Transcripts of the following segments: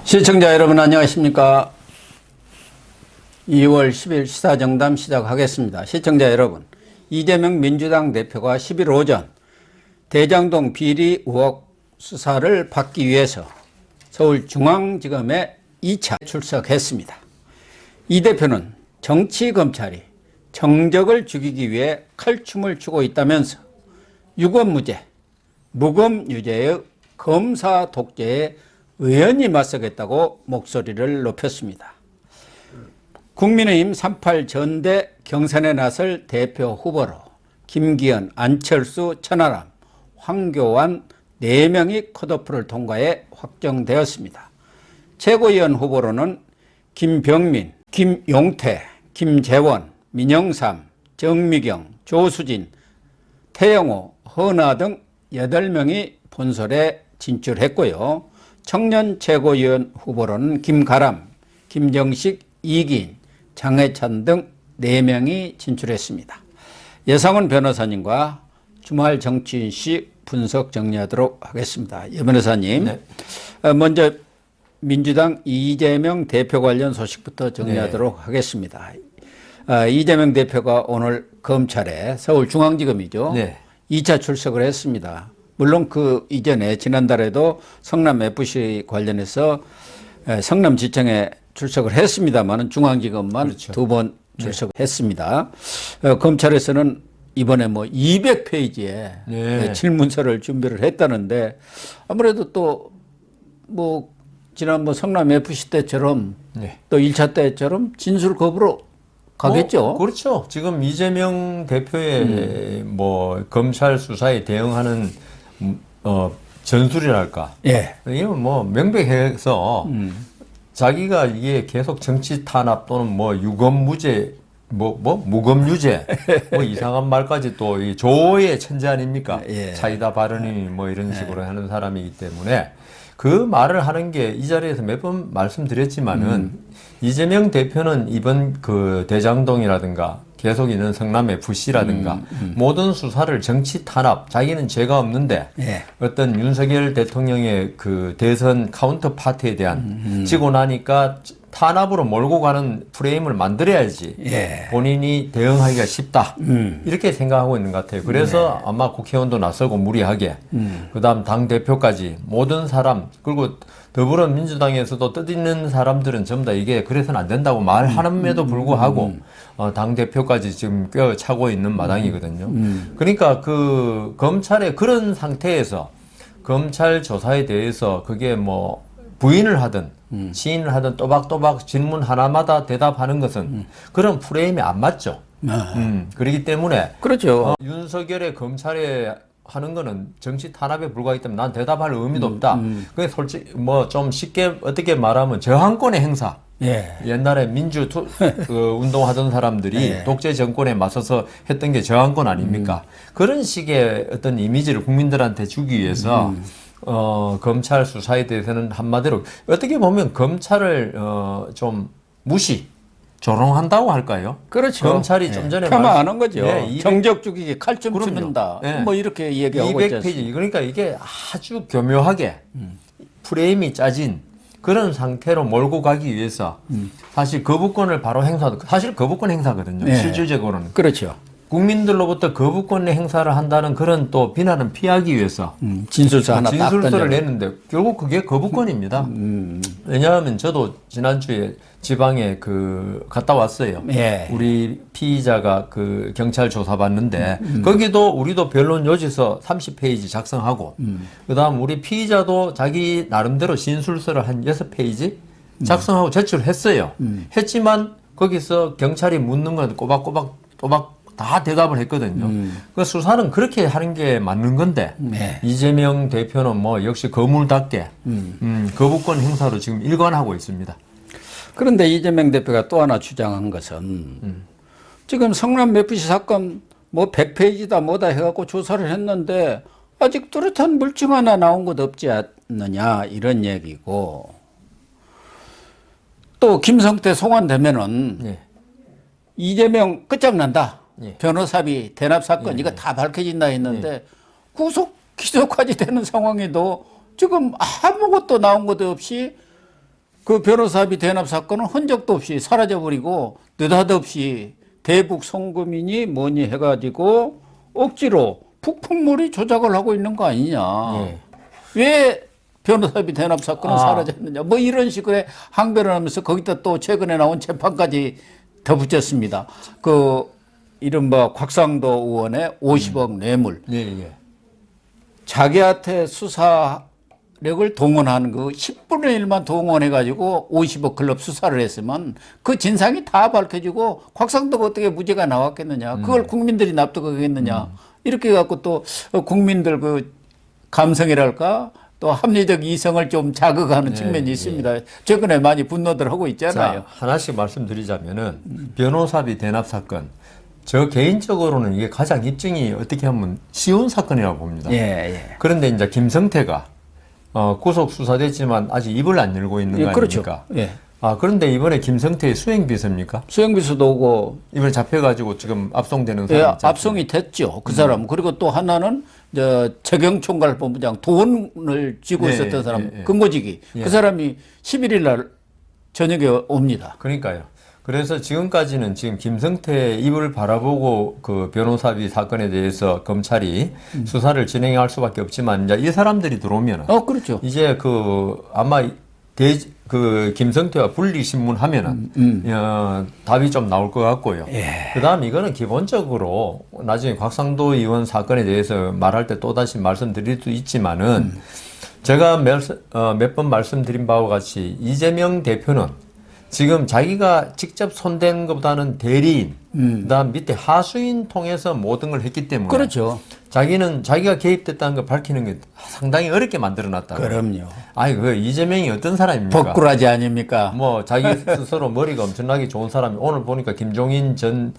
시청자 여러분 안녕하십니까. 2월 10일 시사정담 시작하겠습니다. 시청자 여러분, 이재명 민주당 대표가 10일 오전 대장동 비리 의혹 수사를 받기 위해서 서울중앙지검에 2차 출석했습니다. 이 대표는 정치검찰이 정적을 죽이기 위해 칼춤을 추고 있다면서 유검무죄, 무검유죄의 검사 독재에 의연히 맞서겠다고 목소리를 높였습니다. 국민의힘 38 전대 경선에 나설 대표 후보로 김기현, 안철수, 천하람, 황교안 4명이 컷오프를 통과해 확정되었습니다. 최고위원 후보로는 김병민, 김용태, 김재원, 민영삼, 정미경, 조수진, 태영호, 허나 등 8명이 본선에 진출했고요. 청년 최고위원 후보로는 김가람, 김정식, 이기인, 장해찬 등 4명이 진출했습니다. 예상훈 변호사님과 주말 정치 이슈 분석 정리하도록 하겠습니다. 예 변호사님, 네. 먼저 민주당 이재명 대표 관련 소식부터 정리하도록 하겠습니다. 이재명 대표가 오늘 검찰에 서울중앙지검이죠. 2차 출석을 했습니다. 물론 그 이전에 지난달에도 성남FC 관련해서 성남지청에 출석을 했습니다만 중앙지검만 그렇죠. 2번 출석했습니다. 검찰에서는 이번에 뭐 200페이지의 질문서를 준비를 했다는데 아무래도 또 뭐 지난 뭐 성남FC 때처럼 또 1차 때처럼 진술 거부로 가겠죠. 그렇죠. 지금 이재명 대표의 뭐 검찰 수사에 대응하는 전술이랄까. 이건 뭐 명백해서 자기가 이게 계속 정치 탄압 또는 뭐 유검무죄, 무검유죄, 뭐 이상한 말까지 또 이 조의 천재 아닙니까? 사이다 발언이 뭐 이런 식으로 하는 사람이기 때문에 그 말을 하는 게 이 자리에서 몇 번 말씀드렸지만은 이재명 대표는 이번 그 대장동이라든가 계속 있는 성남FC라든가 모든 수사를 정치 탄압, 자기는 죄가 없는데 어떤 윤석열 대통령의 그 대선 카운터 파트에 대한 지고 나니까 탄압으로 몰고 가는 프레임을 만들어야지 본인이 대응하기가 쉽다. 이렇게 생각하고 있는 것 같아요. 그래서 아마 국회의원도 나서고 무리하게 그다음 당대표까지 모든 사람 그리고 더불어민주당에서도 뜻있는 사람들은 전부 다 이게 그래서는 안 된다고 말하는데도 불구하고 당대표까지 지금 꿰차고 있는 마당이거든요. 그러니까 그 검찰의 그런 상태에서 검찰 조사에 대해서 그게 뭐 부인을 하든 시인을 하든 또박또박 질문 하나마다 대답하는 것은 그런 프레임이 안 맞죠. 그렇기 때문에 그렇죠. 윤석열의 검찰에 하는 거는 정치 탄압에 불과하기 때문에 난 대답할 의미도 없다. 그게 솔직히 뭐 좀 쉽게 어떻게 말하면 저항권의 행사. 옛날에 민주 운동하던 사람들이 독재 정권에 맞서서 했던 게 저항권 아닙니까? 그런 식의 어떤 이미지를 국민들한테 주기 위해서 검찰 수사에 대해서는 한마디로 어떻게 보면 검찰을 좀 조롱한다고 할까요? 그렇죠. 검찰이 좀 전에 폄하하는 거죠. 정적 죽이기 칼춤 추는다. 뭐 이렇게 얘기하고 있지 200페이지. 그러니까 이게 아주 교묘하게 프레임이 짜진 그런 상태로 몰고 가기 위해서 사실 거부권을 바로 사실 거부권 행사거든요. 실질적으로는. 그렇죠. 국민들로부터 거부권의 행사를 한다는 그런 또 비난은 피하기 위해서 진술서를 내는데 결국 그게 거부권입니다. 왜냐하면 저도 지난주에 지방에 갔다 왔어요. 우리 피의자가 그 경찰 조사 받는데 거기도 우리도 변론 요지서 30페이지 작성하고 그다음 우리 피의자도 자기 나름대로 진술서를 한 6페이지 작성하고 제출했어요. 했지만 거기서 경찰이 묻는 건 꼬박꼬박 다 대답을 했거든요. 그 수사는 그렇게 하는 게 맞는 건데 이재명 대표는 뭐 역시 거물답게 거부권 행사로 지금 일관하고 있습니다. 그런데 이재명 대표가 또 하나 주장한 것은 지금 성남FC 사건 뭐 100페이지다 뭐다 해갖고 조사를 했는데 아직 뚜렷한 물증 하나 나온 것 없지 않느냐 이런 얘기고 또 김성태 송환되면은 이재명 끝장난다. 변호사비 대납 사건 이거 다 밝혀진다 했는데 구속 기소까지 되는 상황에도 지금 아무것도 나온 것도 없이 그 변호사비 대납 사건은 흔적도 없이 사라져버리고 느닷없이 대북 송금이니 뭐니 해가지고 억지로 북풍몰이 조작을 하고 있는 거 아니냐. 예. 왜 변호사비 대납 사건은 사라졌느냐. 뭐 이런 식으로 항변을 하면서 거기다 또 최근에 나온 재판까지 덧붙였습니다. 그 이른바 곽상도 의원의 50억 뇌물. 예, 예. 자기한테 수사력을 동원하는 그 10분의 1만 동원해가지고 50억 클럽 수사를 했으면 그 진상이 다 밝혀지고 곽상도가 어떻게 무죄가 나왔겠느냐. 그걸 국민들이 납득하겠느냐. 이렇게 해갖고 또 국민들 그 감성이랄까 또 합리적 이성을 좀 자극하는 측면이 있습니다. 최근에 많이 분노들 하고 있잖아요. 자, 하나씩 말씀드리자면은 변호사비 대납 사건. 저 개인적으로는 이게 가장 입증이 어떻게 하면 쉬운 사건이라고 봅니다. 그런데 이제 김성태가 구속 수사됐지만 아직 입을 안 열고 있는 거 아닙니까? 그렇죠. 그런데 이번에 김성태의 수행비서입니까? 수행비서도 오고 이번에 잡혀가지고 지금 압송되는 사람 있잖아요. 압송이 됐죠. 그 사람. 그리고 또 하나는 재경총괄 본부장 돈을 쥐고 있었던 사람 근거지기. 그 사람이 11일 날 저녁에 옵니다. 그러니까요. 그래서 지금까지는 지금 김성태 입을 바라보고 그 변호사비 사건에 대해서 검찰이 수사를 진행할 수밖에 없지만 이제 이 사람들이 들어오면 그렇죠. 이제 그 아마 그 김성태와 분리 신문하면은 답이 좀 나올 것 같고요. 그다음 이거는 기본적으로 나중에 곽상도 의원 사건에 대해서 말할 때 또 다시 말씀드릴 수 있지만은 제가 몇 번 말씀드린 바와 같이 이재명 대표는 지금 자기가 직접 손댄 것보다는 대리인, 그다음 밑에 하수인 통해서 모든 걸 했기 때문에 그렇죠. 자기는 자기가 개입됐다는 걸 밝히는 게 상당히 어렵게 만들어놨다. 그럼요. 아니 그 이재명이 어떤 사람입니까? 법꾸라지 아닙니까? 뭐 자기 스스로 머리가 엄청나게 좋은 사람이 오늘 보니까 김종인 전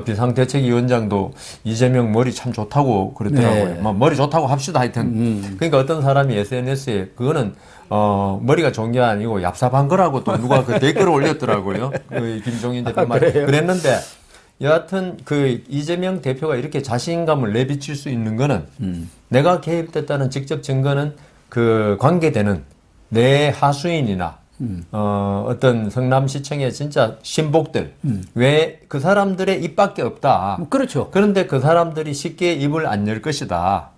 비상대책위원장도 이재명 머리 참 좋다고 그러더라고요. 뭐 머리 좋다고 합시다 하여튼. 그러니까 어떤 사람이 SNS에 그거는 머리가 좋은 게 아니고 얍삽한 거라고 또 누가 그 댓글을 올렸더라고요. 그 김종인 대표 말 그랬는데 여하튼 그 이재명 대표가 이렇게 자신감을 내비칠 수 있는 거는 내가 개입됐다는 직접 증거는 그 관계되는 내 하수인이나 어떤 성남시청의 진짜 신복들 왜 그 사람들의 입밖에 없다. 그렇죠. 그런데 그 사람들이 쉽게 입을 안 열 것이다.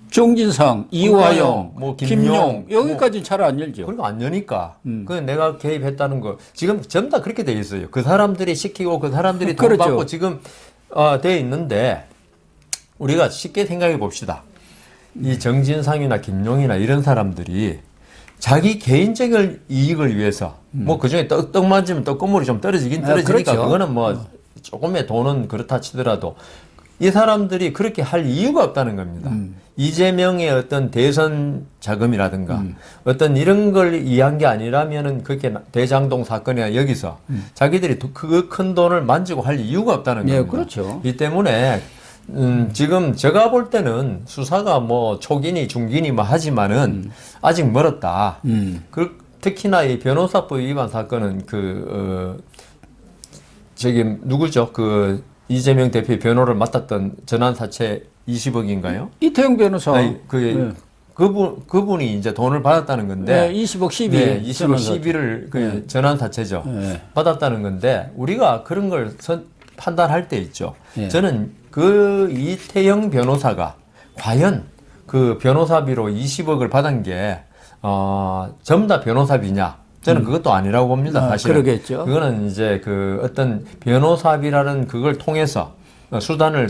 정진상, 이화영, 뭐 김용 여기까지는 잘 안 열죠. 그리고 안 여니까. 그 내가 개입했다는 거 지금 전부 다 그렇게 돼 있어요. 그 사람들이 시키고 그 사람들이 돈 그렇죠. 받고 지금 돼 있는데 우리가 쉽게 생각해 봅시다. 이 정진상이나 김용이나 이런 사람들이 자기 개인적인 이익을 위해서 뭐 그중에 떡 맞으면 떡고물이 좀 떨어지긴 떨어지니까 그렇죠. 그거는 뭐 조금의 돈은 그렇다 치더라도 이 사람들이 그렇게 할 이유가 없다는 겁니다. 이재명의 어떤 대선 자금이라든가 어떤 이런 걸 이해한 게 아니라면은 그렇게 대장동 사건이나 여기서 자기들이 그 큰 돈을 만지고 할 이유가 없다는 겁니다. 그렇죠. 이 때문에 지금 제가 볼 때는 수사가 뭐 초기니 중기니 뭐 하지만은 아직 멀었다. 특히나 이 변호사법 위반 사건은 저기 누구죠? 그 이재명 대표의 변호를 맡았던 전환사채 20억인가요? 이태영 변호사. 아니, 그분이 이제 돈을 받았다는 건데. 20억 12. 네, 20억 12를 전환사채죠. 받았다는 건데, 우리가 그런 걸 판단할 때 있죠. 저는 그 이태영 변호사가 과연 그 변호사비로 20억을 받은 게, 전부 다 변호사비냐? 저는 그것도 아니라고 봅니다. 사실은. 그러겠죠. 그거는 이제 그 어떤 변호사비라는 그걸 통해서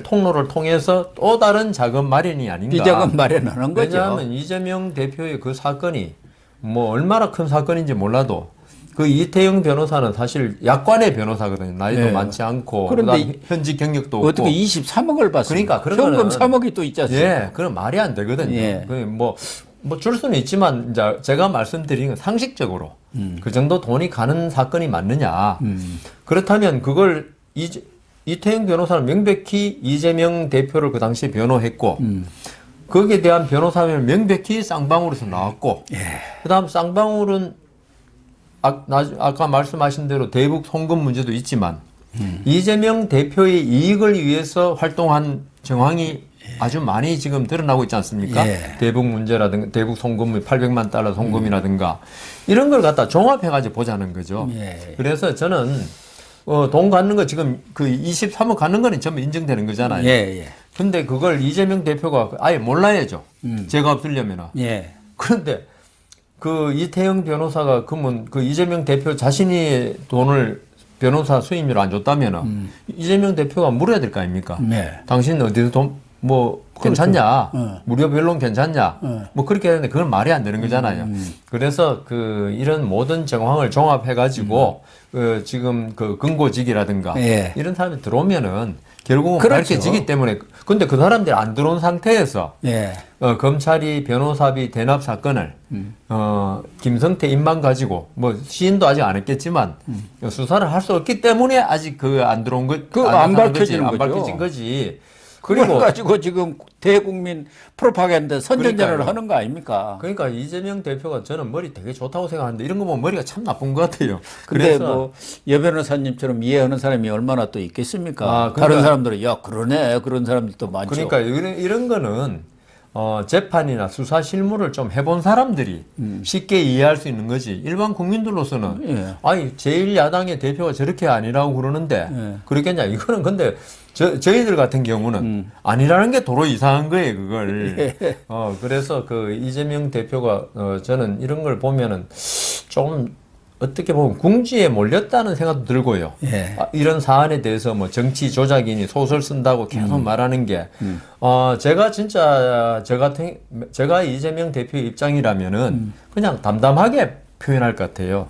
통로를 통해서 또 다른 자금 마련이 아닌가. 비자금 마련하는 거죠. 왜냐하면 이재명 대표의 그 사건이 뭐 얼마나 큰 사건인지 몰라도 그 이태영 변호사는 사실 약관의 변호사거든요. 나이도 많지 않고 그런데 현직 경력도 없고 어떻게 23억을 받습니까? 그러니까 그런 현금 거는 3억이 또 있지 않습니까? 그건 말이 안 되거든요. 뭐 줄 수는 있지만 이제 제가 말씀드린 건 상식적으로 그 정도 돈이 가는 사건이 맞느냐. 그렇다면 그걸 이태영 변호사는 명백히 이재명 대표를 그 당시에 변호했고 거기에 대한 변호사는 명백히 쌍방울에서 나왔고 그다음 쌍방울은 아까 말씀하신 대로 대북 송금 문제도 있지만 이재명 대표의 이익을 위해서 활동한 정황이 아주 많이 지금 드러나고 있지 않습니까? 예. 대북 문제라든가 대북 송금 800만 달러 송금이라든가 이런 걸 갖다 종합해가지고 보자는 거죠. 예. 그래서 저는 돈 갖는 거 지금 그 23억 갖는 거는 전부 인정되는 거잖아요. 예. 근데 그걸 이재명 대표가 아예 몰라야죠. 제가 없으려면은. 예. 그런데 그 이태영 변호사가 그러면 그 이재명 대표 자신이 돈을 변호사 수임료로 안 줬다면은 이재명 대표가 물어야 될 거 아닙니까? 네. 당신 어디서 돈 뭐 괜찮냐? 무료 변론 괜찮냐? 뭐 그렇게 하는데 그건 말이 안 되는 거잖아요. 그래서 그 이런 모든 정황을 종합해 가지고 지금 그 근고직이라든가 예. 이런 사람이 들어오면은 결국은 그렇죠. 밝혀지기 때문에 근데 그 사람들이 안 들어온 상태에서 예. 검찰이 변호사비 대납 사건을 김성태 입만 가지고 뭐 시인도 아직 안 했겠지만 수사를 할 수 없기 때문에 아직 그 안 들어온 거 안 밝혀진 안 거죠. 밝혀진 거지. 그걸 그리고 가지고 지금 대국민 프로파간다 선전전을 그러니까요. 하는 거 아닙니까? 그러니까 이재명 대표가 저는 머리 되게 좋다고 생각하는데 이런 거 보면 머리가 참 나쁜 것 같아요. 근데 그래서 뭐 여 변호사님처럼 이해하는 사람이 얼마나 또 있겠습니까? 그러니까 다른 사람들은 야 그러네 그런 사람들도 많죠. 그러니까 이런 거는 재판이나 수사 실무를 좀 해본 사람들이 쉽게 이해할 수 있는 거지. 일반 국민들로서는 예. 아니 제1야당의 대표가 저렇게 아니라고 그러는데 예. 그렇겠냐. 이거는 근데 저희들 같은 경우는 아니라는 게 도로 이상한 거예요. 그걸. 그래서 그 이재명 대표가 저는 이런 걸 보면은 좀 어떻게 보면 궁지에 몰렸다는 생각도 들고요. 예. 이런 사안에 대해서 뭐 정치 조작이니 소설 쓴다고 계속 말하는 게, 제가 진짜 제가 이재명 대표의 입장이라면은 그냥 담담하게 표현할 것 같아요.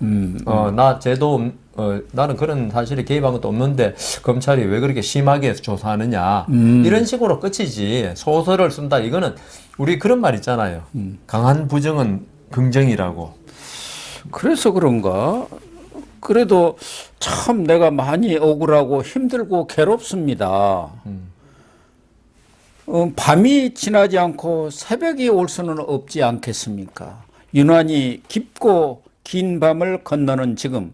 나는 그런 사실에 개입한 것도 없는데 검찰이 왜 그렇게 심하게 조사하느냐. 이런 식으로 끝이지. 소설을 쓴다. 이거는 우리 그런 말 있잖아요. 강한 부정은 긍정이라고. 그래서 그런가? 그래도 참 내가 많이 억울하고 힘들고 괴롭습니다. 밤이 지나지 않고 새벽이 올 수는 없지 않겠습니까? 유난히 깊고 긴 밤을 건너는 지금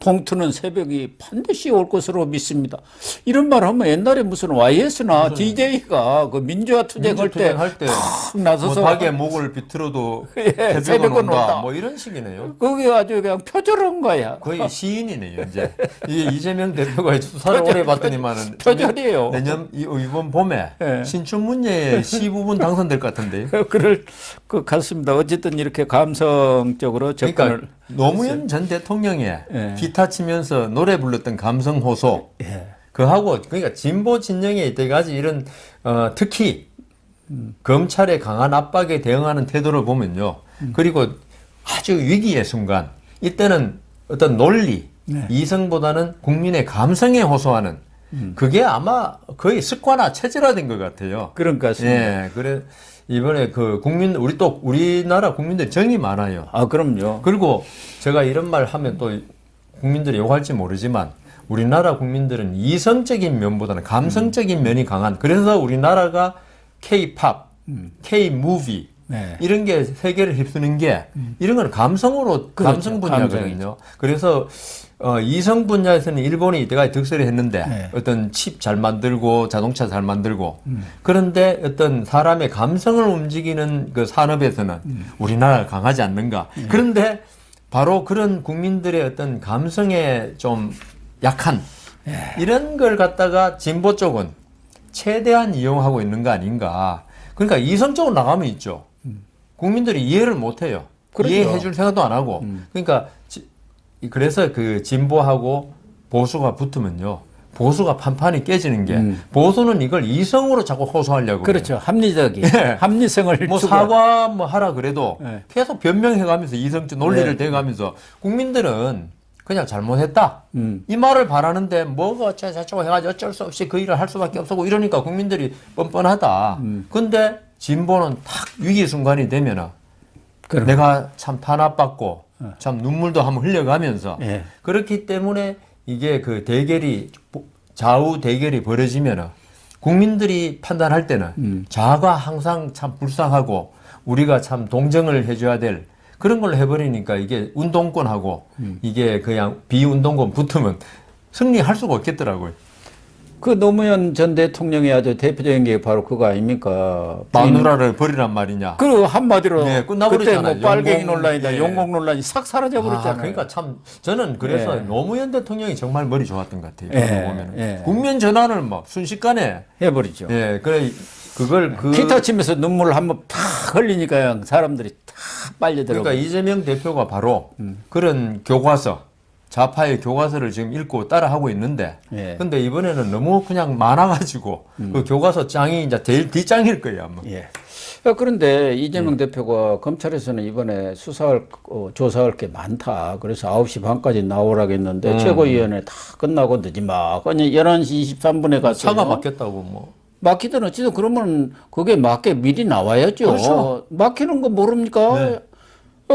동트는 새벽이 반드시 올 것으로 믿습니다. 이런 말 하면 옛날에 무슨 YS나 DJ가 그 민주화 투쟁할 때 나서서 뭐 닭의 목을 비틀어도 예, 새벽은 온다. 뭐 이런 식이네요. 그게 아주 그냥 표절한 거야. 거의 시인이네요, 이제. 이게 이재명 대표가 수사를 오래 받더니만은. 표절이에요. 내년, 이번 봄에 예. 신춘문예 시 부분 당선될 것 같은데요. 그럴 것 같습니다. 어쨌든 이렇게 감성적으로 접근을. 그러니까 노무현 전 대통령의 예. 기타 치면서 노래 불렀던 감성 호소. 예. 그하고, 그러니까 진보 진영에 이때까지 이런, 특히 검찰의 강한 압박에 대응하는 태도를 보면요. 그리고 아주 위기의 순간, 이때는 어떤 논리, 네. 이성보다는 국민의 감성에 호소하는 그게 아마 거의 습관화 체질화된 것 같아요. 그런 것 같습니다. 예, 그래 이번에 그 우리나라 국민들 정이 많아요. 아, 그럼요. 그리고 제가 이런 말 하면 또 국민들이 욕할지 모르지만 우리나라 국민들은 이성적인 면보다는 감성적인 면이 강한. 그래서 우리나라가 K-팝, K-무비 네. 이런 게 세계를 휩쓰는 게 이런 건 감성으로 그렇죠. 감성 분야거든요. 그래서 이성 분야에서는 일본이 이때까지 득세를 했는데 네. 어떤 칩 잘 만들고 자동차 잘 만들고 그런데 어떤 사람의 감성을 움직이는 그 산업에서는 우리나라가 강하지 않는가. 그런데 바로 그런 국민들의 어떤 감성에 좀 약한 이런 걸 갖다가 진보 쪽은 최대한 이용하고 있는 거 아닌가. 그러니까 이성적으로 나가면 있죠. 국민들이 이해를 못 해요. 그렇죠. 이해해 줄 생각도 안 하고. 그러니까 그래서 그 진보하고 보수가 붙으면요. 보수가 판판이 깨지는 게 보수는 이걸 이성으로 자꾸 호소하려고 그렇죠. 합리적인 네. 합리성을 뭐 추구하- 사과 뭐 하라 그래도 네. 계속 변명해가면서 이성적 논리를 네. 대가면서 국민들은 그냥 잘못했다 이 말을 바라는데 뭐가 어쩌고 해가지고 어쩔 수 없이 그 일을 할 수밖에 없었고 이러니까 국민들이 뻔뻔하다. 근데 진보는 탁 위기 순간이 되면은 그럼. 내가 참 탄압받고 참 눈물도 한번 흘려가면서 예. 그렇기 때문에 이게 그 대결이 좌우 대결이 벌어지면은 국민들이 판단할 때는 좌가 항상 참 불쌍하고 우리가 참 동정을 해줘야 될 그런 걸 해버리니까 이게 운동권하고 이게 그냥 비운동권 붙으면 승리할 수가 없겠더라고요. 그 노무현 전 대통령의 아주 대표적인 게 바로 그거 아닙니까? 마누라를 버리란 말이냐. 그 한마디로 네, 그때 끝나버렸잖아요. 뭐 빨갱이 용공, 논란이다, 예. 용공 논란이 싹 사라져 버렸잖아요. 그러니까 참 저는 그래서 예. 노무현 대통령이 정말 머리 좋았던 것 같아요. 예, 보면은 예. 국면 전환을 뭐 순식간에 해버리죠. 예, 그래 그걸 기타 치면서 눈물 한번 팍 흘리니까 사람들이 다 빨려들어요. 그러니까 이재명 대표가 바로 그런 교과서 좌파의 교과서를 지금 읽고 따라하고 있는데 예. 근데 이번에는 너무 그냥 많아가지고 그 교과서 짱이 이제 제일 뒷짱일 거예요 아마. 예. 그런데 이재명 대표가 검찰에서는 이번에 수사할 조사할 게 많다. 그래서 9시 반까지 나오라고 했는데 최고위원회 다 끝나고 늦지막 11시 23분에 가서 차가 막혔다고 뭐. 막히든 어찌든 그러면 그게 맞게 미리 나와야죠. 그렇죠. 막히는 거 모릅니까? 네.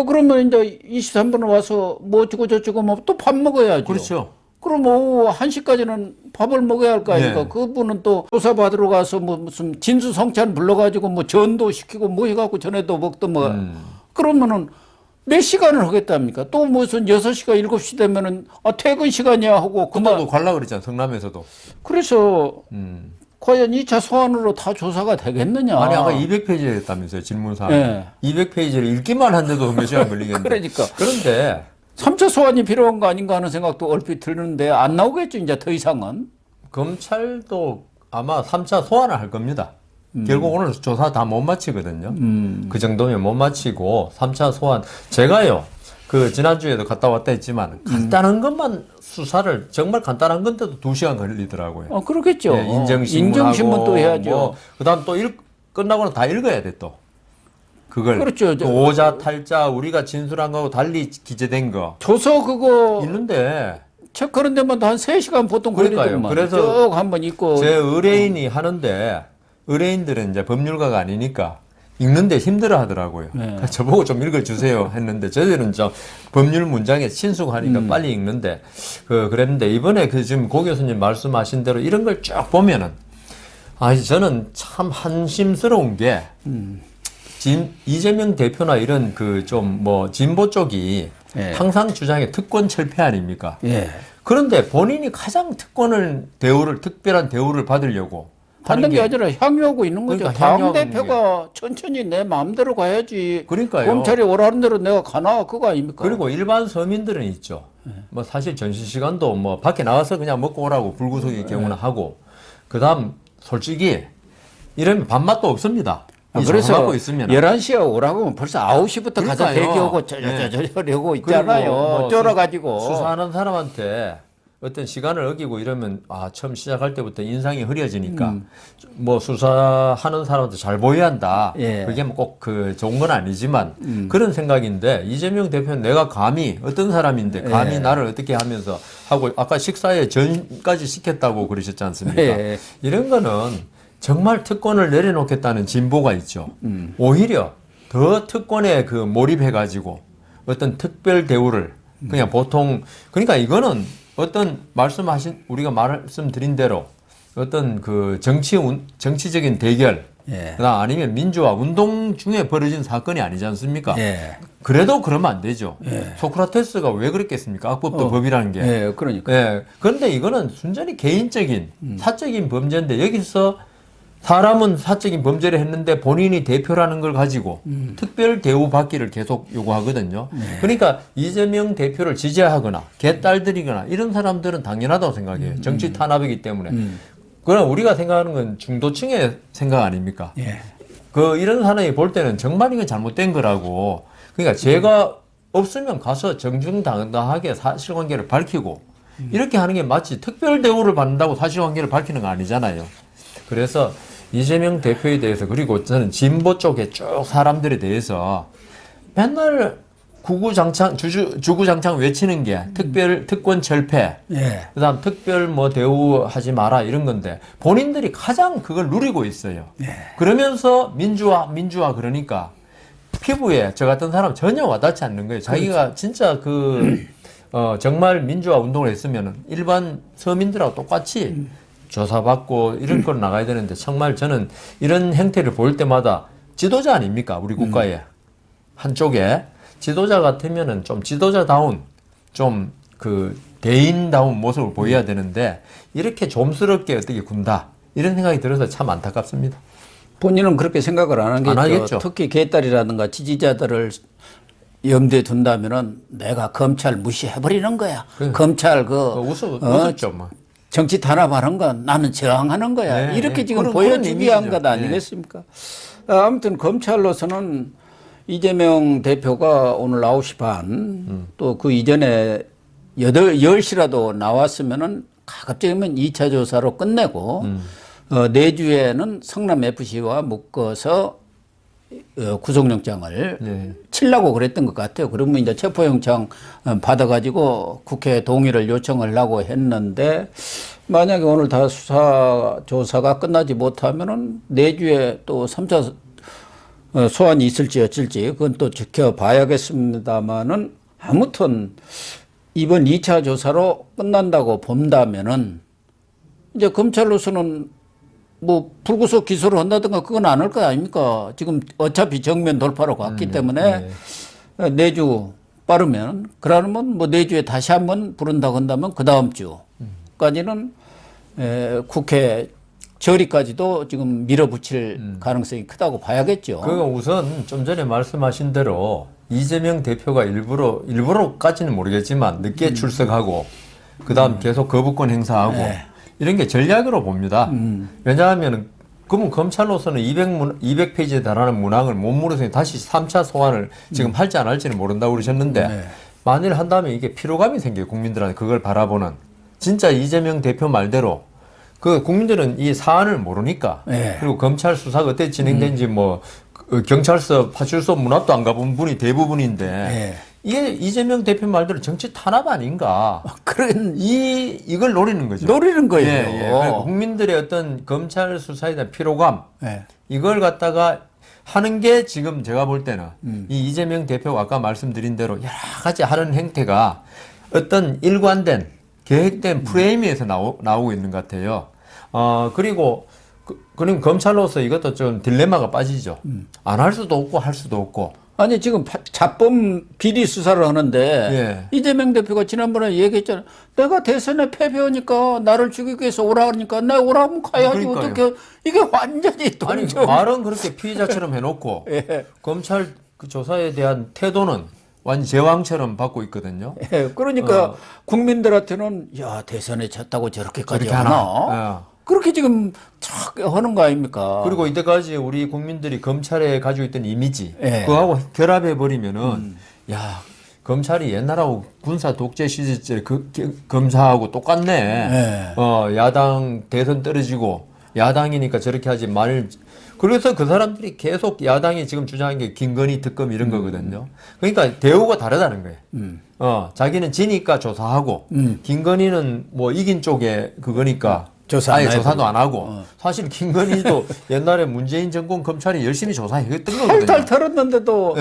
그러면 이제 23분에 와서 뭐 어쩌고 저쩌고 뭐 또 밥 먹어야죠. 그렇죠. 그럼 오후 1시까지는 밥을 먹어야 할 거 아닙니까? 네. 그분은 또 조사받으러 가서 뭐 무슨 진수성찬 불러가지고 뭐 전도 시키고 뭐 해갖고 전에도 먹던 뭐. 그러면은 몇 시간을 하겠답니까? 또 무슨 6시가 7시 되면은 퇴근 시간이야 하고 금방도 갈라 그랬잖아 성남에서도. 그래서 과연 2차 소환으로 다 조사가 되겠느냐? 아니 아까 200페이지 했다면서요 질문사항. 네. 200페이지를 읽기만 한데도 몇 시간 걸리겠는데. 그러니까. 그런데 3차 소환이 필요한 거 아닌가 하는 생각도 얼핏 드는데 안 나오겠죠 이제 더 이상은. 검찰도 아마 3차 소환을 할 겁니다. 결국 오늘 조사 다 못 마치거든요. 그 정도면 못 마치고 3차 소환. 제가요, 그 지난주에도 갔다 왔다 했지만 간단한 것만 수사를 정말 간단한 건데도 2시간 걸리더라고요. 그렇겠죠. 예, 인정신문하고 인정신문도 해야죠. 뭐, 그다음 또 끝나고는 다 읽어야 돼 또. 그걸 그렇죠. 그 오자 탈자 우리가 진술한 거하고 달리 기재된 거 조서 그거 있는데 체크하는 데만 한 3시간 보통 그러니까요. 걸리더만. 그래서 쭉 한번 읽고. 제 의뢰인이 하는데 의뢰인들은 이제 법률가가 아니니까 읽는데 힘들어 하더라고요. 네. 그래서 저보고 좀 읽어주세요 했는데 저희들은 좀 법률 문장에 친숙하니까 빨리 읽는데 그랬는데 이번에 그 지금 고 교수님 말씀하신 대로 이런 걸 쭉 보면은 저는 참 한심스러운 게 이재명 대표나 이런 그 좀 뭐 진보 쪽이 예. 항상 주장해 특권 철폐 아닙니까? 예. 그런데 본인이 가장 특별한 대우를 받으려고 받는 게 아니라 향유하고 있는 거죠. 그러니까 당 향유하고 있는 대표가 천천히 내 마음대로 가야지. 그러니까요. 검찰이 오라는 대로 내가 가나 그거 아닙니까? 그리고 일반 서민들은 있죠. 뭐 사실 점심시간도 뭐 밖에 나가서 그냥 먹고 오라고 불구속의 경우는 하고 그다음 솔직히 이러면 밥맛도 없습니다. 그래서 하고 있으면 11시에 오라고 하면 벌써 9시부터 가서 그러니까요. 대기하고 저러고 있잖아요. 뭐 쫄아가지고. 수사하는 사람한테 어떤 시간을 어기고 이러면 처음 시작할 때부터 인상이 흐려지니까 뭐 수사하는 사람한테 잘 보여야 한다. 예. 그게 뭐 꼭 그 좋은 건 아니지만 그런 생각인데 이재명 대표는 내가 감히 어떤 사람인데 감히 예. 나를 어떻게 하면서 하고 아까 식사에 전까지 시켰다고 그러셨지 않습니까? 예. 이런 거는 정말 특권을 내려놓겠다는 진보가 있죠. 오히려 더 특권에 그 몰입해가지고 어떤 특별 대우를 그냥 보통 그러니까 이거는 어떤 우리가 말씀드린 대로 어떤 그 정치적인 대결 예. 그다음 아니면 민주화 운동 중에 벌어진 사건이 아니지 않습니까? 예. 그래도 그러면 안 되죠. 예. 소크라테스가 왜 그랬겠습니까? 악법도 법이라는 게. 예, 그러니까. 예. 그런데 이거는 순전히 개인적인 사적인 범죄인데 여기서 사람은 사적인 범죄를 했는데 본인이 대표라는 걸 가지고 특별 대우 받기를 계속 요구하거든요. 그러니까 이재명 대표를 지지하거나 개딸들이거나 이런 사람들은 당연하다고 생각해요. 정치 탄압이기 때문에. 그럼 우리가 생각하는 건 중도층의 생각 아닙니까? 예. 이런 사람이 볼 때는 정말 이건 잘못된 거라고. 그러니까 죄가 없으면 가서 정중당당하게 사실관계를 밝히고 이렇게 하는 게 마치 특별 대우를 받는다고 사실관계를 밝히는 거 아니잖아요. 그래서 이재명 대표에 대해서 그리고 저는 진보 쪽에 쭉 사람들에 대해서 맨날 주구장창 외치는 게 특권 철폐, 예. 그다음 특별 뭐 대우하지 마라 이런 건데 본인들이 가장 그걸 누리고 있어요. 예. 그러면서 민주화 그러니까 피부에 저 같은 사람 전혀 와닿지 않는 거예요. 자기가 진짜 정말 민주화 운동을 했으면 일반 서민들하고 똑같이 조사받고 이런 걸 나가야 되는데 정말 저는 이런 행태를 볼 때마다 지도자 아닙니까? 우리 국가의 한쪽에 지도자 같으면은 좀 지도자다운 좀 대인다운 모습을 보여야 되는데 이렇게 좀스럽게 어떻게 군다 이런 생각이 들어서 참 안타깝습니다. 본인은 그렇게 생각을 안 안 하겠죠. 하겠죠. 특히 개딸이라든가 지지자들을 염두에 둔다면은 내가 검찰 무시해버리는 거야. 검찰 웃었죠, 뭐. 정치 탄압하는 건 나는 저항하는 거야. 네, 이렇게 네. 지금 그런 보여주기 위한 이미지죠. 것 아니겠습니까? 아무튼 검찰로서는 이재명 대표가 오늘 9시 반, 또 그 이전에 10시라도 나왔으면은 가급적이면 2차 조사로 끝내고, 내주에는 성남FC와 묶어서 구속영장을 네. 치려고 그랬던 것 같아요. 그러면 이제 체포영장 받아가지고 국회 동의를 요청을 하고 했는데 만약에 오늘 다 수사 조사가 끝나지 못하면은 내주에 또 3차 소환이 있을지 어쩔지 그건 또 지켜봐야겠습니다만은 아무튼 이번 2차 조사로 끝난다고 본다면은 이제 검찰로서는 뭐 불구속 기소를 한다든가 그건 안 할 거 아닙니까? 지금 어차피 정면 돌파로 갔기 때문에 내주 빠르면 그러면 뭐 내주에 다시 한번 부른다고 한다면 그 다음 주까지는 국회 처리까지도 지금 밀어붙일 가능성이 크다고 봐야겠죠. 그건 우선 좀 전에 말씀하신 대로 이재명 대표가 일부러까지는 모르겠지만 늦게 출석하고 그다음 계속 거부권 행사하고 이런 게 전략으로 봅니다. 왜냐하면 그러면 검찰로서는 200페이지에 달하는 문항을 못 물어서 다시 3차 소환을 지금 할지 안 할지는 모른다고 그러셨는데 만일 한다면 이게 피로감이 생겨요. 국민들한테 그걸 바라보는. 진짜 이재명 대표 말대로 그 국민들은 이 사안을 모르니까 그리고 검찰 수사가 어떻게 진행된지 뭐 경찰서 파출소 문 앞도 안 가본 분이 대부분인데 이게 이재명 대표 말대로 정치 탄압 아닌가? 이걸 노리는 거죠. 노리는 거예요. 국민들의 어떤 검찰 수사에 대한 피로감 이걸 갖다가 하는 게 지금 제가 볼 때는 이 이재명 대표가 아까 말씀드린 대로 여러 가지 하는 행태가 어떤 일관된 계획된 프레임에서 나오고 있는 것 같아요. 그리고 그럼 검찰로서 이것도 좀 딜레마가 빠지죠. 안 할 수도 없고 할 수도 없고. 아니 지금 자범 비리 수사를 하는데 이재명 대표가 지난번에 얘기했잖아. 내가 대선에 패배하니까 나를 죽이기 위해서 오라 그러니까 나 오라면 가야지. 그러니까요. 어떻게 이게 완전히 아니 말은 그렇게 피의자처럼 해놓고 검찰 그 조사에 대한 태도는 완전 제왕처럼 받고 있거든요. 그러니까 국민들한테는 야 대선에 졌다고 저렇게까지 하나? 그렇게 지금 촥 하는 거 아닙니까? 그리고 이때까지 우리 국민들이 검찰에 가지고 있던 이미지 그거하고 결합해 버리면은 야 검찰이 옛날하고 군사 독재 시절 검사하고 똑같네. 야당 대선 떨어지고 야당이니까 저렇게 하지 말. 그래서 그 사람들이 계속 야당이 지금 주장한 게 김건희 특검 이런 거거든요. 그러니까 대우가 다르다는 거예요. 자기는 지니까 조사하고 김건희는 뭐 이긴 쪽에 그거니까 아예 조사도 안 하고 사실 김건희도 옛날에 문재인 정권 검찰이 열심히 조사했던 거거든요. 탈탈 털었는데도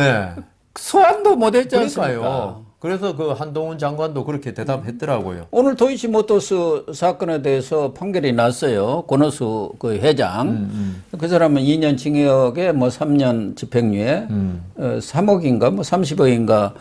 소환도 못했지 않습니까? 그러니까요. 그래서 그 한동훈 장관도 그렇게 대답했더라고요. 오늘 도이치모터스 사건에 대해서 판결이 났어요. 권오수 그 회장. 그 사람은 2년 징역에 뭐 3년 집행유예, 3억인가 뭐 30억인가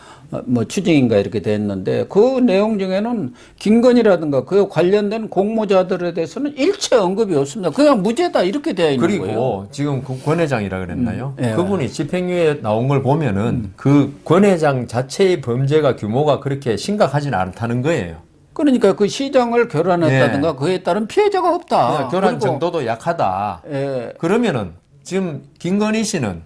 뭐 추징인가 이렇게 됐는데 그 내용 중에는 김건희라든가 그 관련된 공모자들에 대해서는 일체 언급이 없습니다. 그냥 무죄다 이렇게 되어 있는 그리고 거예요. 그리고 지금 그 권 회장이라 그랬나요? 그분이 집행유예 나온 걸 보면은 그 권 회장 자체의 범죄가 규모가 그렇게 심각하지는 않다는 거예요. 그러니까 그 시장을 교란했다든가 그에 따른 피해자가 없다. 교란 정도도 약하다. 그러면은 지금 김건희 씨는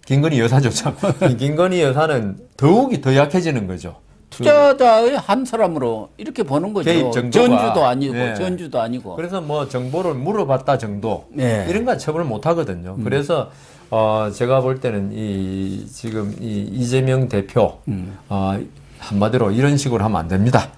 김건희 여사죠. 참. 김건희 여사는 더욱이 더 약해지는 거죠. 투자자의 한 사람으로 이렇게 보는 거죠. 개입 정도가. 전주도 아니고 전주도 아니고. 그래서 뭐 정보를 물어봤다 정도 이런 건 처벌을 못 하거든요. 그래서 제가 볼 때는 지금 이 이재명 대표 한마디로 이런 식으로 하면 안 됩니다.